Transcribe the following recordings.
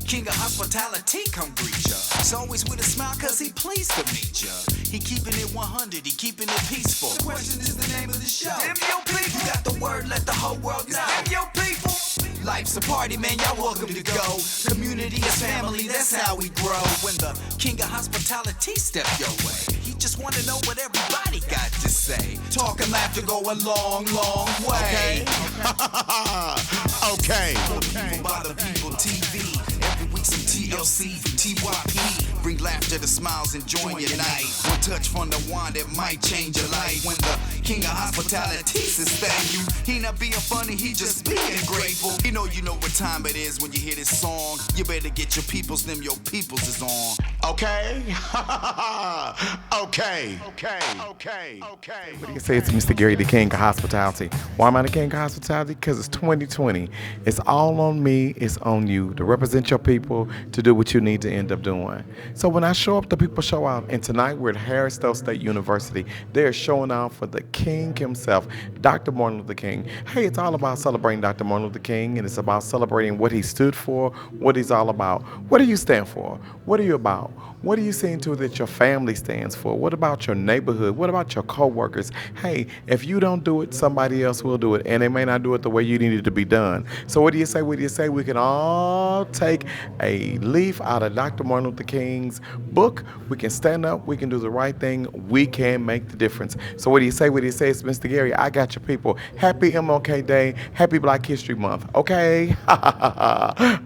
King of hospitality, come greet ya. He's always with a smile cause he pleased to meet ya. He keeping it 100, he keeping it peaceful. The question is the name of the show. Damn your people. You got the word, let the whole world know. Damn your people. Life's a party, man, y'all welcome to go. Community is family, that's how we grow. When the king of hospitality step your way, he just wanna know what everybody got to say. Talk and laughter go a long, long way. Okay. People by the people TV. Every week some TLC from TYP. Bring laughter to smiles and join your night. One touch from the wand that might change your life. When the king of hospitality says thank you, he not being funny, he just being grateful. You know what time it is when you hear this song. You better get your peoples, them your peoples is on. Okay. Okay. What do you say? It's Mr. Gary, the king of hospitality. Why am I the king of hospitality? Because it's 2020. It's all on me. It's on you to represent your people, to do what you need to end up doing. So when I show up, the people show out. And tonight we're at Harris Stowe State University. They're showing out for the king himself, Dr. Martin Luther King. Hey, it's all about celebrating Dr. Martin Luther King, and it's about celebrating what he stood for, what he's all about. What do you stand for? What are you about? What are you seeing to that your family stands for? What about your neighborhood? What about your coworkers? Hey, if you don't do it, somebody else will do it, and they may not do it the way you need it to be done. So what do you say? What do you say? We can all take a leaf out of Dr. Martin Luther King's book. We can stand up. We can do the right thing. We can make the difference. So what do you say? What do you say? It's Mr. Gary. I got your people. Happy MLK Day. Happy Black History Month. Okay?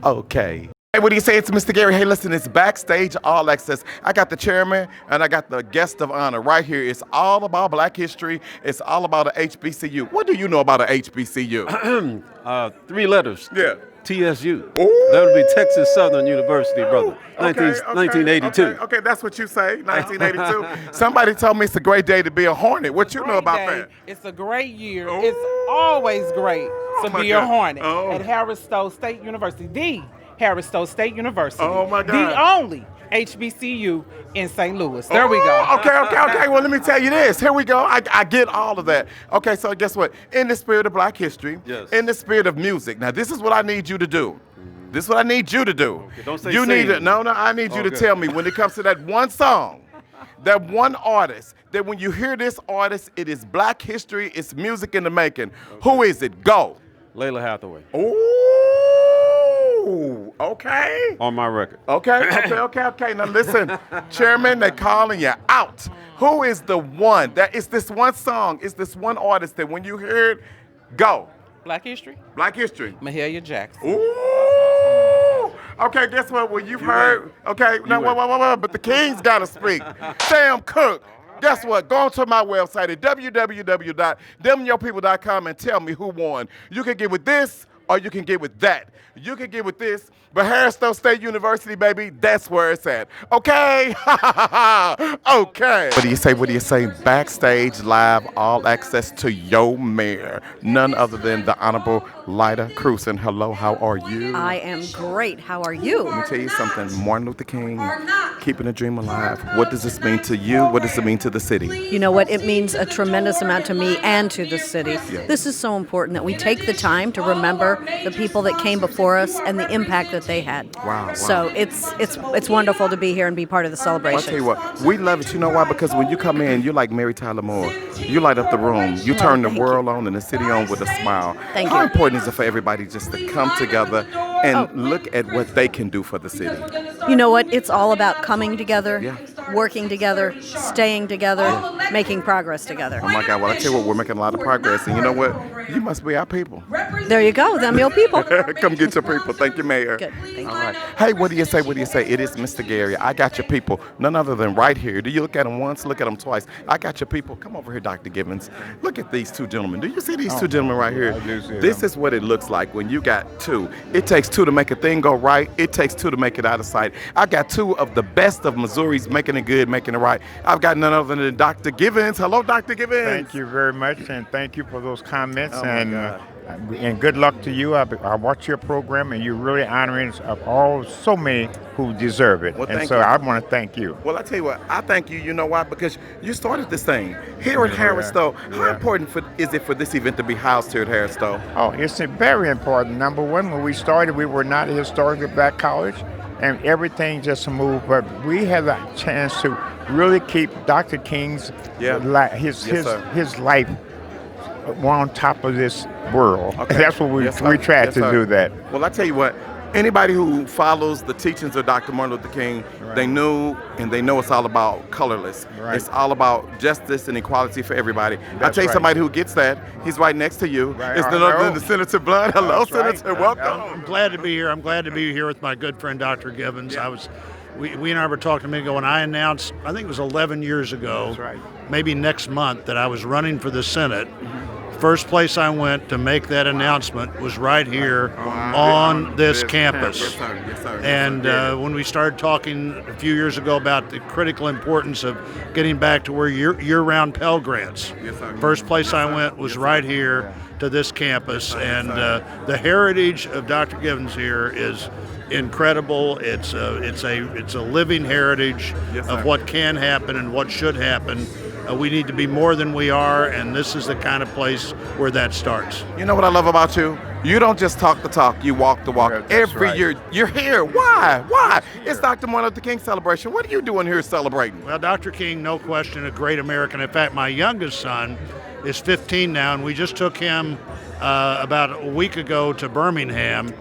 Okay. Hey, what do you say? It's Mr. Gary. Hey, listen, it's Backstage All Access. I got the chairman and I got the guest of honor right here. It's all about Black history. It's all about a HBCU. What do you know about a HBCU? 3 letters. Yeah. TSU. Ooh. That would be Texas Southern University, brother. Okay, 1982. Okay, that's what you say, 1982. Somebody told me it's a great day to be a Hornet. What you know about that? It's a great year. Ooh. It's always great to my be God. a Hornet Oh. at Harris Stowe State University. The Harris Stowe State University. Oh, my God. The only HBCU in St. Louis. There we go. Okay. Well, let me tell you this. Here we go. I get all of that. Okay, so guess what? In the spirit of Black history, Yes. in the spirit of music. Now, this is what I need you to do. This is what I need you to do. Okay, don't say you sing. need to, no, I need you to Okay. tell me when it comes to that one song, that one artist, that when you hear this artist, it is Black history, it's music in the making. Okay. Who is it? Go. Layla Hathaway. Ooh, okay. On my record. Okay. Now listen, Chairman, they're calling you out. Who is the one? That is this one song, is this one artist that when you hear it, go. Black history? Black history. Mahalia Jackson. Ooh. Okay, guess what? Well, you've heard. Okay, now wait, but the Kings gotta speak. Sam Cooke. Guess what? Go onto my website at www.themyourpeople.com and tell me who won. You can get with this or you can get with that. You can get with this, but Harris Stowe State University, baby, that's where it's at. Okay? Okay. What do you say? What do you say? Backstage Live, all access to your mayor. None other than the Honorable Lyda Cruzen. Hello, how are you? I am great. How are you? Let me tell you something. Martin Luther King, keeping a dream alive. What does this mean to you? What does it mean to the city? You know what? It means a tremendous amount to me and to the city. Yeah. This is so important that we take the time to remember the people that came before us and the impact that they had. Wow. So it's wonderful to be here and be part of the celebration. I'll tell you what, we love it. You know why? Because when you come in, you're like Mary Tyler Moore. You light up the room. You turn the world on and the city on with a smile. Thank How you. important is it for everybody just to come together and look at what they can do for the city? You know what? It's all about coming together, Yeah. working together, staying together, making progress together. Oh my God, well I tell you what, we're making a lot of progress. And you know what? You must be our people. There you go, them your people. Come get your people. Thank you, Mayor. Good. Thank you. All right. Hey, what do you say? What do you say? It is Mr. Gary. I got your people. None other than right here. Do you look at them once? Look at them twice. I got your people. Come over here, Dr. Givens. Look at these two gentlemen. Do you see these two gentlemen right here? I do see This them. is what it looks like when you got two. It takes two to make a thing go right. It takes two to make it out of sight. I got two of the best of Missouri's making it good, making it right. I've got none other than Dr. Givens. Hello, Dr. Givens. Thank you very much, and thank you for those comments. Oh my and God. And good luck to you. I watch your program, and you're really honoring so many who deserve it. Well, and thank so you. I want to thank you. Well, I tell you what, I thank you. You know why? Because you started this thing here at Harris Stowe. How important is it for this event to be housed here at Harris Stowe? Oh, it's very important. Number one, when we started, we were not a historically black college, and everything just moved. But we have a chance to really keep Dr. King's his life on top of this world. Okay. That's what we tried to do that. Well, I tell you what, anybody who follows the teachings of Dr. Martin Luther King, they know it's all about colorless. Right. It's all about justice and equality for everybody. I That's tell you right. somebody who gets that, he's right next to you. Right. It's none other than the Senator Blunt. Hello, That's right. Senator. Welcome. I'm glad to be here. I'm glad to be here with my good friend Dr. Gibbons. We and I were talking a minute ago, and I announced, I think it was 11 years ago, That's right. maybe next month, that I was running for the Senate. First place I went to make that announcement was right here on this campus. Yes, sir. Yes, sir. And when we started talking a few years ago about the critical importance of getting back to where year-round Pell Grants, Yes, sir. first place I went was right here to this campus. And the heritage of Dr. Gibbons here is incredible. It's a living heritage Yes, sir. of what can happen and what should happen. We need to be more than we are, and this is the kind of place where that starts. You know what I love about you? You don't just talk the talk, you walk the walk. That's Every right. year, you're here. Why? Why? It's Dr. Martin Luther King celebration. What are you doing here celebrating? Well, Dr. King, no question, a great American. In fact, my youngest son is 15 now, and we just took him about a week ago to Birmingham,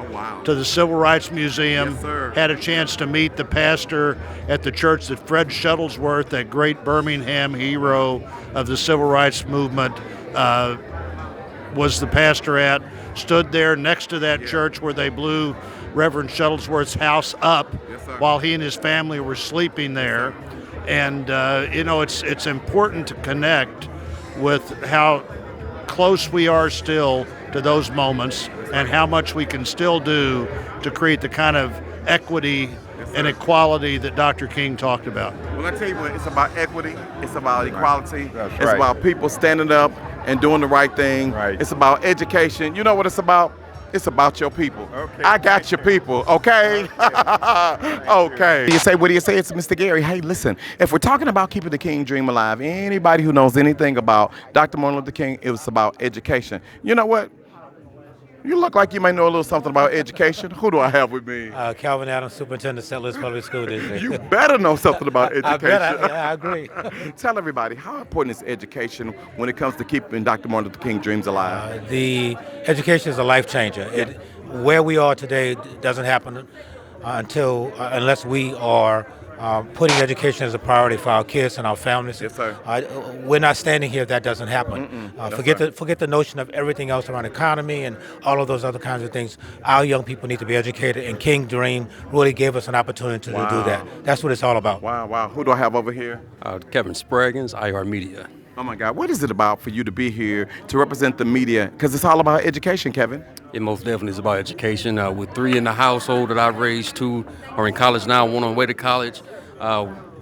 to the Civil Rights Museum. Yes, sir. Had a chance to meet the pastor at the church that Fred Shuttlesworth, that great Birmingham hero of the Civil Rights movement, was the pastor at. Stood there next to that church where they blew Reverend Shuttlesworth's house up while he and his family were sleeping there. And it's important to connect with how close we are still to those moments and how much we can still do to create the kind of equity and equality that Dr. King talked about. Well, I tell you what, it's about equity, it's about equality, That's it's right. about people standing up and doing the right thing. Right. It's about education. You know what it's about? It's about your people. Okay. I got your people, okay? Okay. What do you say? It's Mr. Gary. Hey, listen, if we're talking about keeping the King dream alive, anybody who knows anything about Dr. Martin Luther King, it was about education. You know what? You look like you may know a little something about education. Who do I have with me? Calvin Adams, Superintendent, St. Louis Public School District. You better know something about education. I agree. Tell everybody, how important is education when it comes to keeping Dr. Martin Luther King dreams alive? The education is a life changer. Where we are today doesn't happen unless we are putting education as a priority for our kids and our families. Yes, sir. We're not standing here if that doesn't happen. Forget the notion of everything else around economy and all of those other kinds of things. Our young people need to be educated, and King Dream really gave us an opportunity to do that. That's what it's all about. Wow. Who do I have over here? Kevin Spraggins, IR Media. Oh my God, what is it about for you to be here to represent the media? Because it's all about education, Kevin. It most definitely is about education. With 3 in the household that I've raised, 2 are in college now, 1 on the way to college.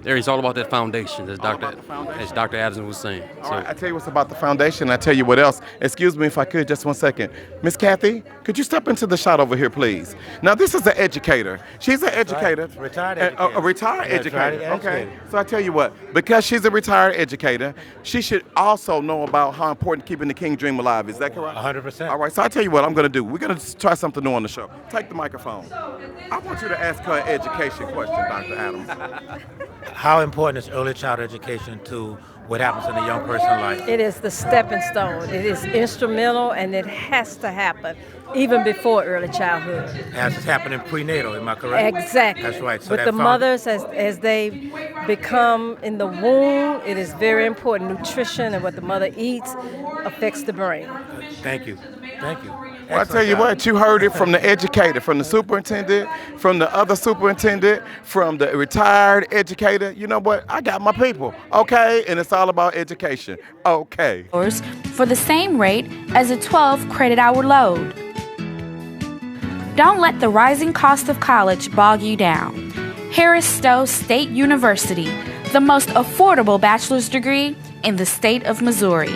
It's all about that foundation, as Dr. Adams was saying. All right, I tell you what's about the foundation. I tell you what else. Excuse me if I could, just 1 second. Miss Kathy, could you step into the shot over here, please? Now, this is an educator. She's an educator. Right. Retired educator. A retired educator. Retired Okay. educator. So I tell you what, because she's a retired educator, she should also know about how important keeping the King dream alive. Is that correct? 100%. All right, so I tell you what I'm going to do. We're going to try something new on the show. Take the microphone. I want you to ask her an education question, Dr. Adams. How important is early child education to what happens in a young person's life? It is the stepping stone. It is instrumental, and it has to happen even before early childhood. As it's happening prenatal, am I correct? Exactly. That's right. So With that the mothers, as they become in the womb, it is very important. Nutrition and what the mother eats affects the brain. Thank you. Well, I tell you what, you heard it from the educator, from the superintendent, from the other superintendent, from the retired educator. You know what? I got my people, okay? And it's all about education, okay? For the same rate as a 12 credit hour load. Don't let the rising cost of college bog you down. Harris Stowe State University, the most affordable bachelor's degree in the state of Missouri.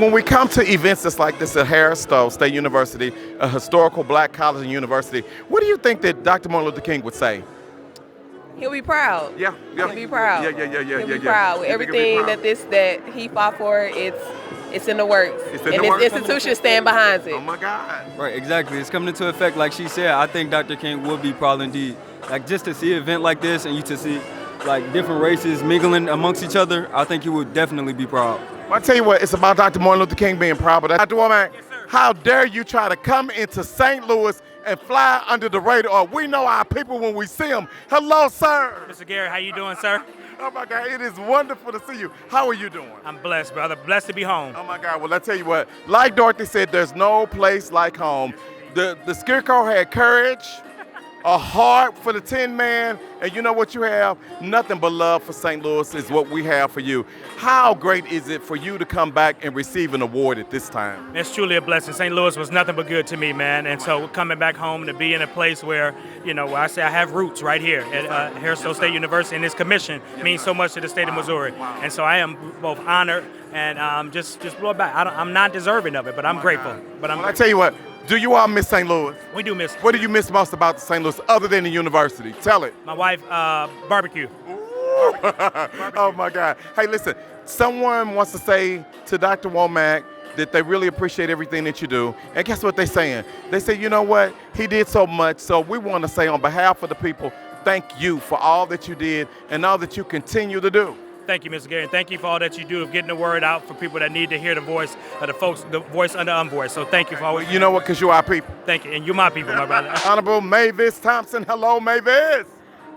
when we come to events that's like this at Harris Stowe State University, a historical black college and university, what do you think that Dr. Martin Luther King would say? He'll be proud. Yeah. He'll be proud. He'll be proud. With everything that he fought for, it's in the works. And this institution stand behind it. Oh my God. Right, exactly. It's coming into effect, like she said. I think Dr. King would be proud indeed. Like, just to see an event like this and you to see like different races mingling amongst each other, I think he would definitely be proud. Well, I tell you what, it's about Dr. Martin Luther King being proud. But Dr. Womack, how dare you try to come into St. Louis and fly under the radar? We know our people when we see them. Hello, sir. Mr. Gary, how you doing, sir? Oh my God, it is wonderful to see you. How are you doing? I'm blessed, brother. Blessed to be home. Oh my God, well, I tell you what, like Dorothy said, there's no place like home. The Scarecrow had courage, a heart for the Tin Man, and you know what you have? Nothing but love for St. Louis is what we have for you. How great is it for you to come back and receive an award at this time? It's truly a blessing. St. Louis was nothing but good to me, man. And so coming back home to be in a place where, where I say I have roots right here at Harris Stowe State University, and this commission means so much to the state of Missouri. And so I am both honored and just blown back. I'm not deserving of it, but I'm grateful. I tell you what, do you all miss St. Louis? We do miss. What do you miss most about St. Louis other than the university? Tell it. My wife, barbecue. Oh my God. Hey, listen, someone wants to say to Dr. Womack that they really appreciate everything that you do. And guess what they're saying? They say, you know what? He did so much. So we want to say on behalf of the people, thank you for all that you did and all that you continue to do. Thank you, Mr. Gary. Thank you for all that you do of getting the word out for people that need to hear the voice of the folks, the voice under unvoiced. So thank you for always. You know what? Because you're our people. Thank you. And you're my people, my brother. Honorable Mavis Thompson. Hello, Mavis.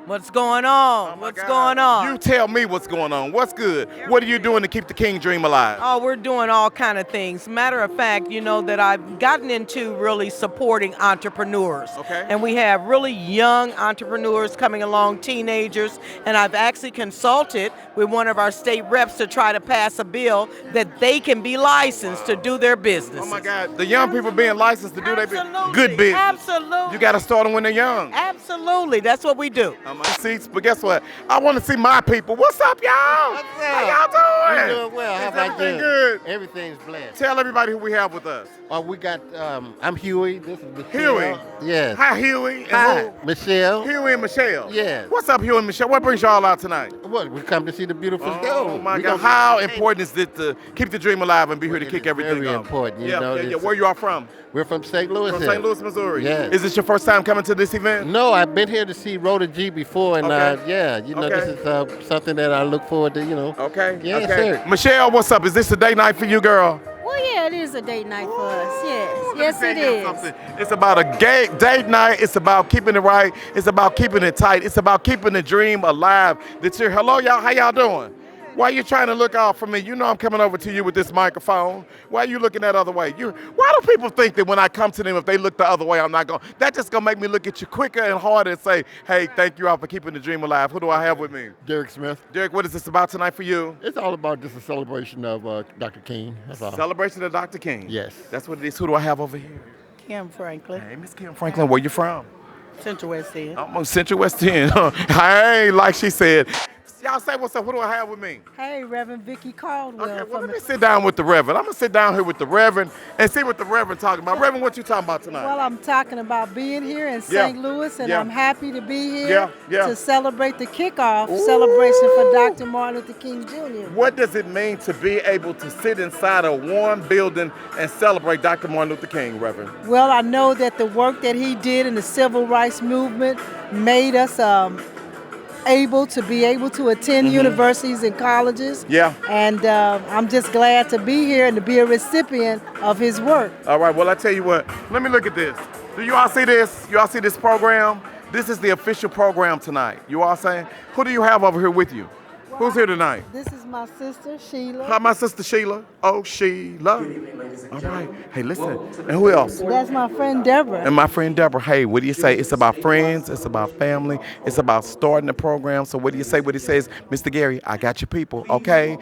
What's going on? What's going on? You tell me what's going on. What's good? What are you doing to keep the King dream alive? Oh, we're doing all kind of things. Matter of fact, you know that I've gotten into really supporting entrepreneurs. Okay. And we have really young entrepreneurs coming along, teenagers, and I've actually consulted with one of our state reps to try to pass a bill that they can be licensed to do their business. Oh my God, the young people being licensed to do their good business. Absolutely. You got to start them when they're young. Absolutely. That's what we do. Seats, but guess what? I want to see my people. What's up, y'all? How y'all doing? We're doing well. How about you? Good. Everything's blessed. Tell everybody who we have with us. We got, I'm Huey. This is Michelle. Huey? Yes. Hi, Huey. Hi, Michelle. Huey and Michelle. Yes. What's up, Huey and Michelle? What brings y'all out tonight? What? We come to see the beautiful Stowe. Oh, my God. How important is it to keep the dream alive and be here to kick everything very up? Important. You Yeah. Where you all from? We're from St. Louis. From St. Louis, Missouri. Yes. Is this your first time coming to this event? No, I've been here to see Rhoda G before, and Okay. this is something that I look forward to, Okay. Yes, okay. sir. Michelle, what's up? Is this a date night for you, girl? Well, yeah, it is a date night for us. Yes, it is. It's about a date night. It's about keeping it right. It's about keeping it tight. It's about keeping the dream alive. Hello, y'all. How y'all doing? Why are you trying to look out for me? You know I'm coming over to you with this microphone. Why are you looking that other way? Why do people think that when I come to them, if they look the other way, I'm not going? That just gonna make me look at you quicker and harder and say, hey, thank you all for keeping the dream alive. Who do I have with me? Derek Smith. Derek, what is this about tonight for you? It's all about just a celebration of Dr. King. That's all. Celebration of Dr. King. Yes. That's what it is. Who do I have over here? Kim Franklin. Hey, Miss Kim Franklin, where you from? Central West End. I'm on Central West End. Hey, like she said. Y'all say what's up. Who do I have with me? Hey, Reverend Vicky Caldwell. Okay, well, let me sit down with the Reverend. I'm going to sit down here with the Reverend and see what the Reverend talking about. Reverend, what you talking about tonight? Well, I'm talking about being here in St. Louis, and I'm happy to be here to celebrate the kickoff celebration for Dr. Martin Luther King Jr. What does it mean to be able to sit inside a warm building and celebrate Dr. Martin Luther King, Reverend? Well, I know that the work that he did in the civil rights movement made us able to attend universities and colleges. Yeah. And I'm just glad to be here and to be a recipient of his work. All right, well, I tell you what, let me look at this. Do you all see this? You all see this program? This is the official program tonight. You all saying? Who do you have over here with you? Who's here tonight? This is my sister, Sheila. Hi, my sister, Sheila. Oh, Sheila. All right. Hey, listen. And who else? That's my friend, Deborah. And my friend, Deborah. Hey, what do you say? It's about friends. It's about family. It's about starting the program. So what do you say? What he says? Mr. Gary, I got your people. Okay?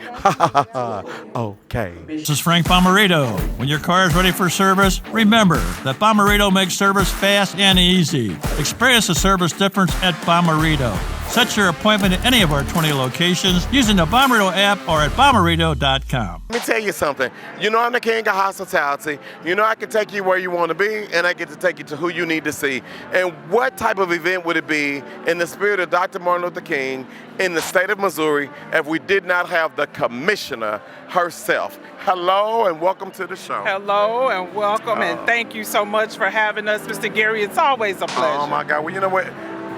Okay. This is Frank Bomarito. When your car is ready for service, remember that Bomarito makes service fast and easy. Experience the service difference at Bomarito. Set your appointment at any of our 20 locations using the Bommarito app or at bommarito.com. Let me tell you something. You know I'm the king of hospitality. You know I can take you where you want to be, and I get to take you to who you need to see. And what type of event would it be in the spirit of Dr. Martin Luther King in the state of Missouri if we did not have the commissioner herself? Hello and welcome to the show. Hello and welcome, and thank you so much for having us, Mr. Gary. It's always a pleasure. Oh my God. Well, you know what?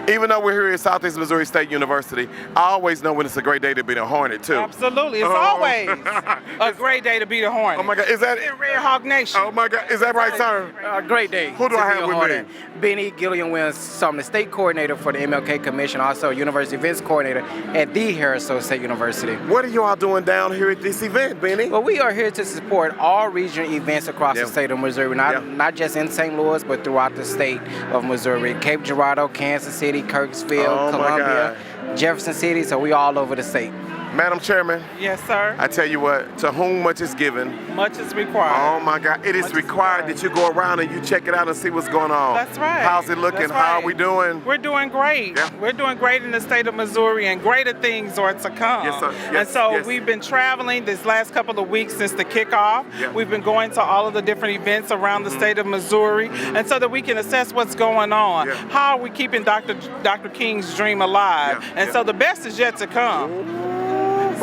Even though we're here at Southeast Missouri State University, I always know when it's a great day to be the Hornet, too. Absolutely. It's always a great day to be the Hornet. Oh, my God. Is that in Red Hawk Nation? Oh, my God. Is that right, sir? Great day. Who do I have with me? Benny Gillian Williams, so I'm the state coordinator for the MLK Commission, also University Events Coordinator at the Harris Stowe State University. What are you all doing down here at this event, Benny? Well, we are here to support all regional events across the state of Missouri, not just in St. Louis, but throughout the state of Missouri. Cape Girardeau, Kansas City, Kirksville, Columbia, Jefferson City, so we all over the state. Madam Chairman. Yes, sir. I tell you what, to whom much is given, much is required. Oh my God, it is required that you go around and you check it out and see what's going on. That's right. How's it looking? That's right. How are we doing? We're doing great. Yeah. We're doing great in the state of Missouri, and greater things are to come. Yes, sir. Yes, and so yes. we've been traveling this last couple of weeks since the kickoff. Yeah. We've been going to all of the different events around the state of Missouri, and so that we can assess what's going on. Yeah. How are we keeping Dr. King's dream alive? Yeah. And so the best is yet to come.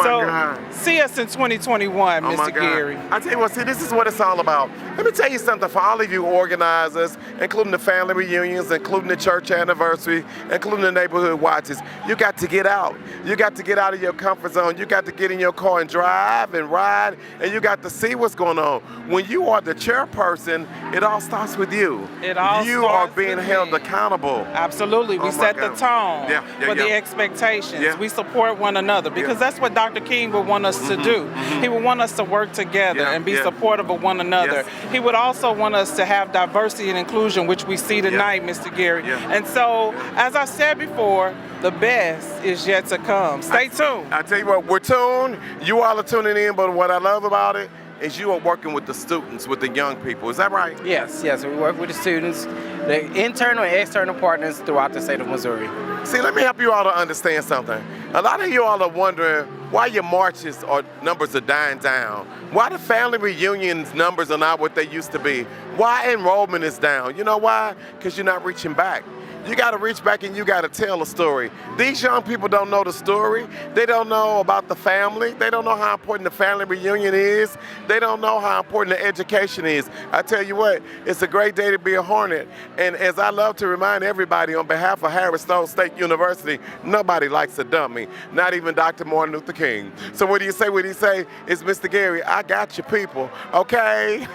God. See us in 2021, Mr. Gary. I tell you what, see, this is what it's all about. Let me tell you something for all of you organizers, including the family reunions, including the church anniversary, including the neighborhood watches. You got to get out. You got to get out of your comfort zone. You got to get in your car and drive and ride, and you got to see what's going on. When you are the chairperson, it all starts with you. You are being held accountable. Absolutely. We set the tone for the expectations. Yeah. We support one another because that's what Dr. King would want us to do. He would want us to work together and be supportive of one another. He would also want us to have diversity and inclusion, which we see tonight, Mr. Gary. And so, as I said before, the best is yet to come. Stay tuned. I tell you what, we're tuned. You all are tuning in, but what I love about it is you are working with the students, with the young people. Is that right? Yes. We work with the students, the internal and external partners throughout the state of Missouri. See, let me help you all to understand something. A lot of you all are wondering why your marches or numbers are dying down. Why the family reunions numbers are not what they used to be. Why enrollment is down. You know why? Because you're not reaching back. You got to reach back and you got to tell a story. These young people don't know the story. They don't know about the family. They don't know how important the family reunion is. They don't know how important the education is. I tell you what, it's a great day to be a Hornet. And as I love to remind everybody on behalf of Harris Stowe State University, nobody likes a dummy, not even Dr. Martin Luther King. So what do you say? What do you say? It's Mr. Gary, I got you people, okay?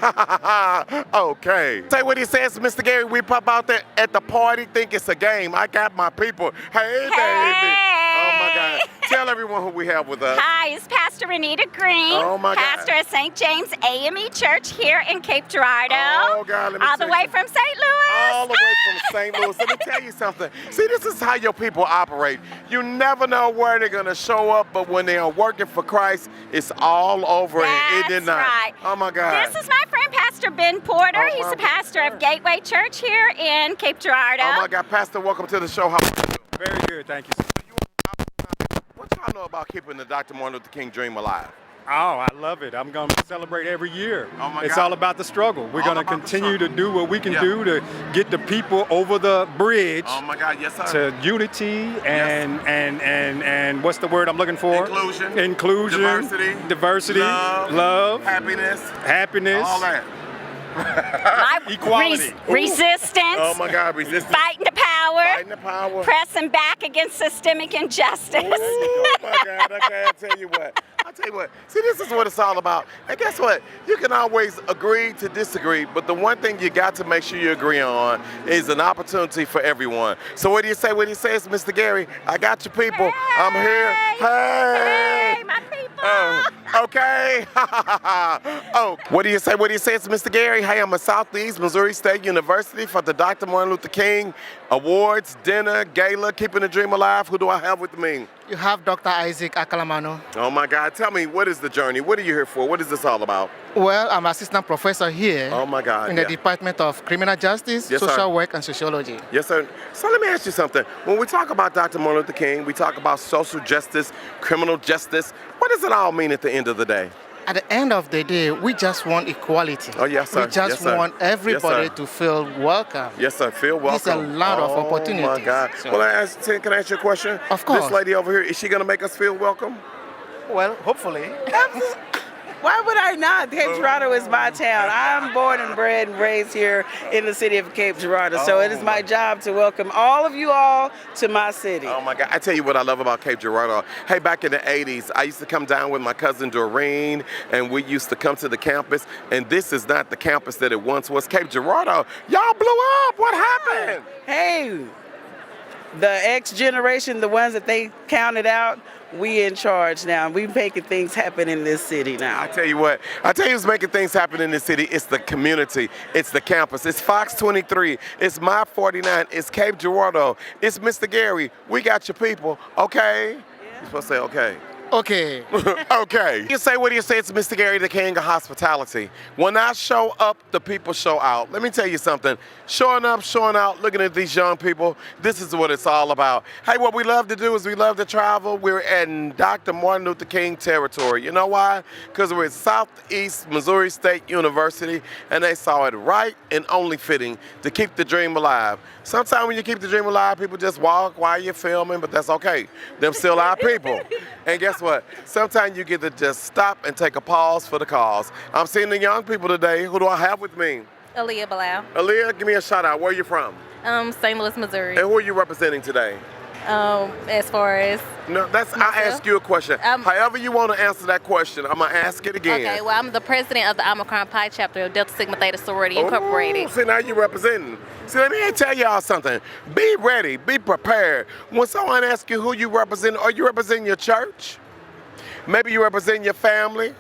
Okay. Say what he says, Mr. Gary, we pop out there at the party thinking it's a game. I got my people. Hey, baby. Oh, my God. Tell everyone who we have with us. Hi, it's Pastor Renita Green. Oh, my God. Pastor at St. James AME Church here in Cape Girardeau. Oh, God. Let me all the way from St. Louis. All the way from St. Louis. Let me tell you something. See, this is how your people operate. You never know where they're going to show up, but when they are working for Christ, it's all over. That's it did not. Right. Oh, my God. This is my friend, Pastor Ben Porter. He's the pastor of Gateway Church here in Cape Girardeau. Oh, my God. Pastor, welcome to the show. How are you doing? Very good, thank you. What y'all know about keeping the Dr. Martin Luther King dream alive? Oh, I love it. I'm going to celebrate every year. Oh my it's God. all about the struggle. We're going to continue to do what we can do to get the people over the bridge. Oh my God, yes sir. To unity and what's the word I'm looking for? Inclusion. Diversity. Love. Happiness. All that. Equality. Resistance. Oh my God, resistance. Fighting the power. Fighting the power. Pressing back against systemic injustice. Oh my God, okay, I tell you what. See, this is what it's all about. And guess what? You can always agree to disagree, but the one thing you got to make sure you agree on is an opportunity for everyone. So what do you say? What do you say? It's Mr. Gary. I got your people. Hey. I'm here. Hey. Hey, my people. Okay. Oh, what do you say? What do you say? It's Mr. Gary. Hey, I'm at Southeast Missouri State University for the Dr. Martin Luther King Awards, dinner, gala, keeping the dream alive. Who do I have with me? You have Dr. Isaac Akalamano. Oh my God, tell me, what is the journey? What are you here for? What is this all about? Well, I'm assistant professor here Oh my God, in the Department of Criminal Justice, Yes, Social sir. Work, and Sociology. Yes, sir. So let me ask you something. When we talk about Dr. Martin Luther King, we talk about social justice, criminal justice. What does it all mean at the end of the day? At the end of the day, we just want equality. Oh, yes, sir. We just Yes, sir. want everybody Yes, sir. to feel welcome. Yes, sir. Feel welcome. There's a lot of opportunities. Oh, my God. So- Well, can I ask you a question? Of course. This lady over here, is she going to make us feel welcome? Well, hopefully. Why would I not? Cape Girardeau is my town. I'm born and bred and raised here in the city of Cape Girardeau. So it is my job to welcome all of you all to my city. Oh my God, I tell you what I love about Cape Girardeau. Hey, back in the 80s, I used to come down with my cousin Doreen, and we used to come to the campus, and this is not the campus that it once was. Cape Girardeau, y'all blew up. What happened? Hey, the X generation, the ones that they counted out, we in charge now. We making things happen in this city now. I tell you who's making things happen in this city. It's the community. It's the campus. It's Fox 23. It's My 49. It's Cape Girardeau. It's Mr. Gary. We got your people. Okay? You're supposed to say okay. Okay. Okay. You say, what do you say? It's Mr. Gary, the king of hospitality. When I show up, the people show out. Let me tell you something. Showing up, showing out, looking at these young people, this is what it's all about. Hey, what we love to do is we love to travel. We're in Dr. Martin Luther King territory. You know why? Because we're at Southeast Missouri State University, and they saw it right and only fitting to keep the dream alive. Sometimes when you keep the dream alive, people just walk while you're filming, but that's okay. Them still our people. And guess what? Sometimes you get to just stop and take a pause for the cause. I'm seeing the young people today. Who do I have with me? Aaliyah Bilal. Aaliyah, give me a shout out. Where are you from? St. Louis, Missouri. And who are you representing today? As far as No, I ask you a question. However you want to answer that question, I'm gonna ask it again. Okay, well, I'm the president of the Omicron Pi chapter of Delta Sigma Theta Sorority Incorporated. See, now you're representing. See, let me tell y'all something. Be ready, be prepared. When someone asks you who you represent, are you representing your church? Maybe you represent your family.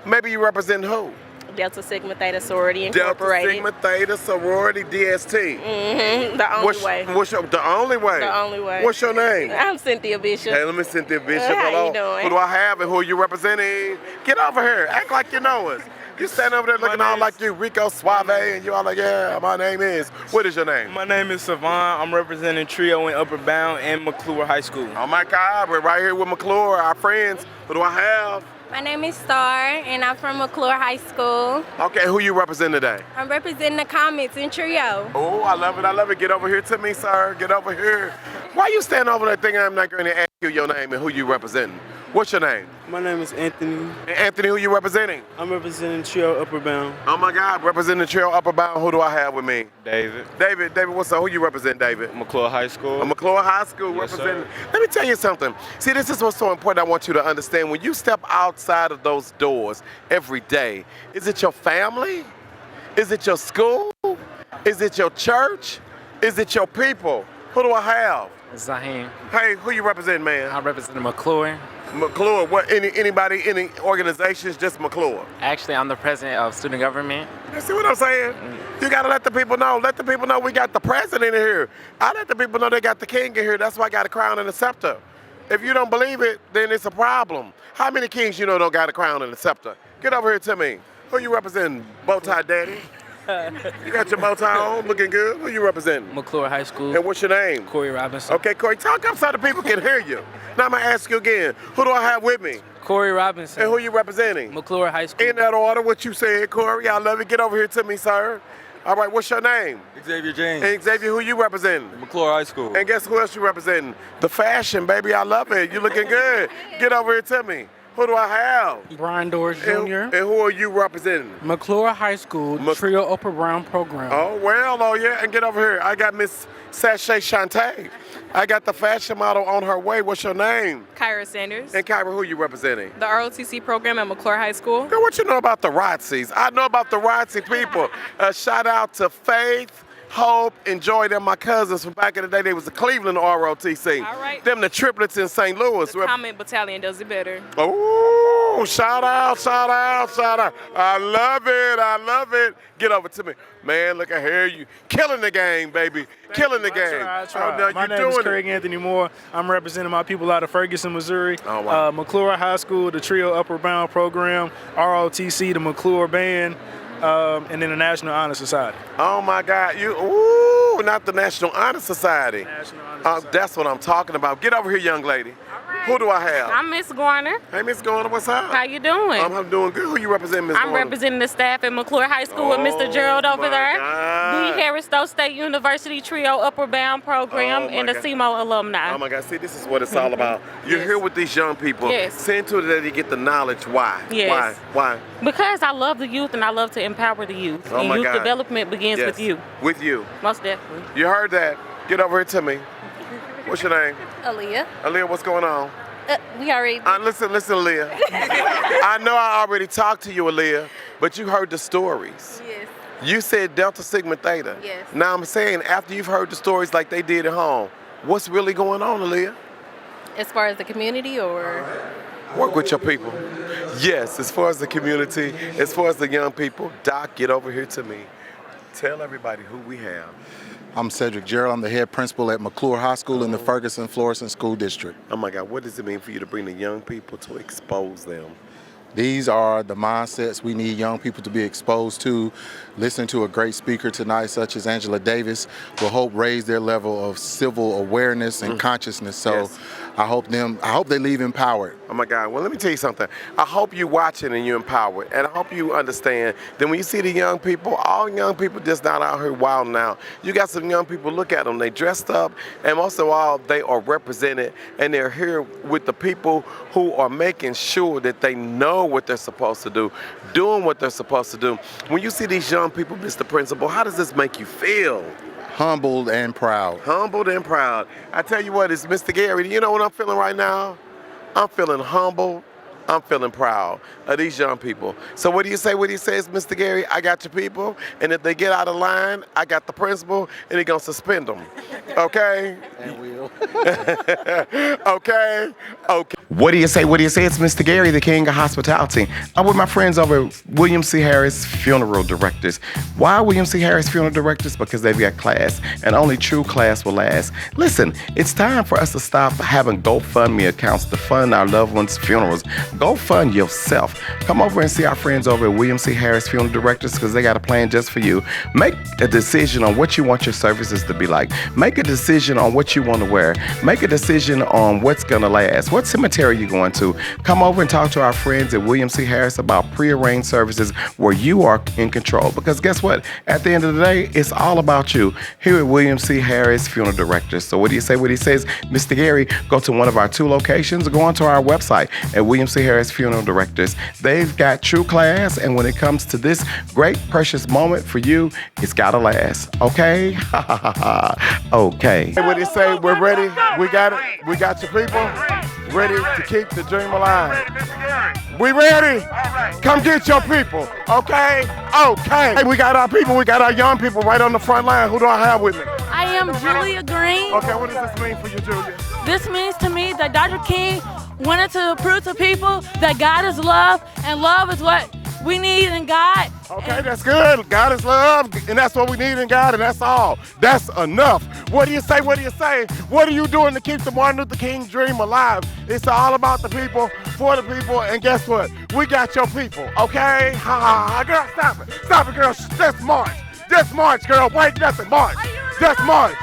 Maybe you represent who? Delta Sigma Theta Sorority Incorporated. Delta Sigma Theta Sorority DST. Mm-hmm. The only way. The only way? The only way. What's your name? I'm Cynthia Bishop. Hey, let me Cynthia Bishop. How Hello. you doing? Who do I have and who are you representing? Get over here. Act like you know us. You stand over there looking all like you, Rico Suave, and you all like, yeah, my name is. What is your name? My name is Savon. I'm representing Trio in Upper Bound and McClure High School. Oh my God, we're right here with McClure, our friends. Who do I have? My name is Star, and I'm from McClure High School. Okay, who you represent today? I'm representing the Comets in Trio. Oh, I love it, I love it. Get over here to me, sir. Get over here. Why you standing over there thinking I'm not going to ask you your name and who you representing? What's your name? My name is Anthony. Anthony, who you representing? I'm representing Trio Upper Bound. Oh my God, representing Trio Upper Bound. Who do I have with me? David. David, what's up? Who you represent, David? McClure High School. McClure High School Yes, representing. sir. Let me tell you something. See, this is what's so important. I want you to understand. When you step outside of those doors every day, is it your family? Is it your school? Is it your church? Is it your people? Who do I have? Zahim. Hey, who you represent, man? I represent McClure. McClure, what? Anybody, any organizations? Just McClure. Actually, I'm the president of student government. You see what I'm saying? You gotta let the people know. Let the people know we got the president in here. I let the people know they got the king in here. That's why I got a crown and a scepter. If you don't believe it, then it's a problem. How many kings you know don't got a crown and a scepter? Get over here to me. Who you representing? Bowtie Daddy? You got your bow tie on, looking good. Who you representing? McClure High School. And what's your name? Corey Robinson. Okay, Corey, talk up so the people can hear you. Now I'm gonna ask you again. Who do I have with me? Corey Robinson. And who you representing? McClure High School. In that order, what you said, Corey. I love it. Get over here to me, sir. All right, what's your name? Xavier James. And Xavier, who you representing? McClure High School. And guess who else you representing? The fashion, baby. I love it. You looking good. Get over here to me. Who do I have? Brian Doris Jr. And who are you representing? McClure High School Trio Upper Brown program. Oh, well, oh yeah, and get over here. I got Miss Sachet Shantae. I got the fashion model on her way. What's your name? Kyra Sanders. And Kyra, who you representing? The ROTC program at McClure High School. Girl, what you know about the ROTCs? I know about the ROTC people. Shout out to Faith, Hope, and Joy. They're my cousins from back in the day. They was the Cleveland ROTC. All right. Them the triplets in St. Louis. The Comment Battalion does it better. Oh, Woo! Shout out, shout out, shout out. I love it, I love it. Get over to me. Man, look at here. You killing the game, baby. Killing the game. I try. Oh, no, My name is Craig Anthony Moore. I'm representing my people out of Ferguson, Missouri. Oh, wow. McClure High School, the Trio Upper Bound Program, ROTC, the McClure Band, and then the National Honor Society. Oh my God, ooh, not the National Honor Society. National Honor Society. That's what I'm talking about. Get over here, young lady. Who do I have? I'm Miss Garner. Hey, Miss Garner, what's up? How you doing? I'm doing good. Who you representing, Miss Garner? I'm representing the staff at McClure High School with Mr. Gerald over there. The Harris Stowe State University Trio Upper Bound Program and the CMO alumni. Oh my God, see, this is what it's all about. You're here with these young people. Yes. Seeing to it that they get the knowledge. Why? Yes. Why? Because I love the youth and I love to empower the youth. Oh and my youth God. development begins with you. With you. Most definitely. You heard that. Get over here to me. What's your name? Aaliyah. Aaliyah, what's going on? We already. Listen, Aaliyah. I know I already talked to you, Aaliyah, but you heard the stories. Yes. You said Delta Sigma Theta. Yes. Now I'm saying, after you've heard the stories like they did at home, what's really going on, Aaliyah? As far as the community, or? Work with your people. Yes, as far as the community, as far as the young people. Doc, get over here to me. Tell everybody who we have. I'm Cedric Gerald. I'm the head principal at McClure High School in the Ferguson, Florissant School District. Oh my God, what does it mean for you to bring the young people to expose them? These are the mindsets we need young people to be exposed to. Listening to a great speaker tonight, such as Angela Davis, will help raise their level of civil awareness and consciousness. So Yes. I hope they leave empowered. Oh my God, well let me tell you something. I hope you watching and you're empowered, and I hope you understand that when you see the young people, all young people just not out here wilding out. You got some young people, look at them, they dressed up, and most of all, they are represented, and they're here with the people who are making sure that they know what they're supposed to do, doing what they're supposed to do. When you see these young people, Mr. Principal, how does this make you feel? Humbled and proud. Humbled and proud. I tell you what, it's Mr. Gary. You know what I'm feeling right now? I'm feeling humbled. I'm feeling proud of these young people. So what do you say when he says, Mr. Gary, I got your people, and if they get out of line, I got the principal, and he's gonna suspend them. Okay? And will. Okay? Okay. What do you say? What do you say? It's Mr. Gary, the king of hospitality. I'm with my friends over at William C. Harris Funeral Directors. Why William C. Harris Funeral Directors? Because they've got class, and only true class will last. Listen, it's time for us to stop having GoFundMe accounts to fund our loved ones' funerals. Go fund yourself. Come over and see our friends over at William C. Harris Funeral Directors, because they got a plan just for you. Make a decision on what you want your services to be like. Make a decision on what you want to wear. Make a decision on what's going to last. What cemetery you going to? Come over and talk to our friends at William C. Harris about prearranged services where you are in control. Because guess what? At the end of the day, it's all about you here at William C. Harris Funeral Directors. So what do you say? What he says, Mr. Gary, go to one of our 2 locations or go onto our website at William C. Harris Funeral Directors. They've got true class, and when it comes to this great precious moment for you, it's gotta last. Okay? Okay. What do you say? We're ready. We got it. We got your people ready to keep the dream alive. We ready? Come get your people. Okay? Okay. Hey, we got our people. We got our young people right on the front line. Who do I have with me? I am Julia Green. Okay, what does this mean for you, Julia? This means to me that Dr. King wanted to prove to people that God is love, and love is what we need in God. Okay, that's good. God is love, and that's what we need in God, and that's all. That's enough. What do you say? What do you say? What are you doing to keep the Martin Luther King dream alive? It's all about the people, for the people, and guess what? We got your people, okay? Ha ha, girl, stop it. Stop it, girl. Let's march. Let's march, girl. Wait, nothing. March. Let's march.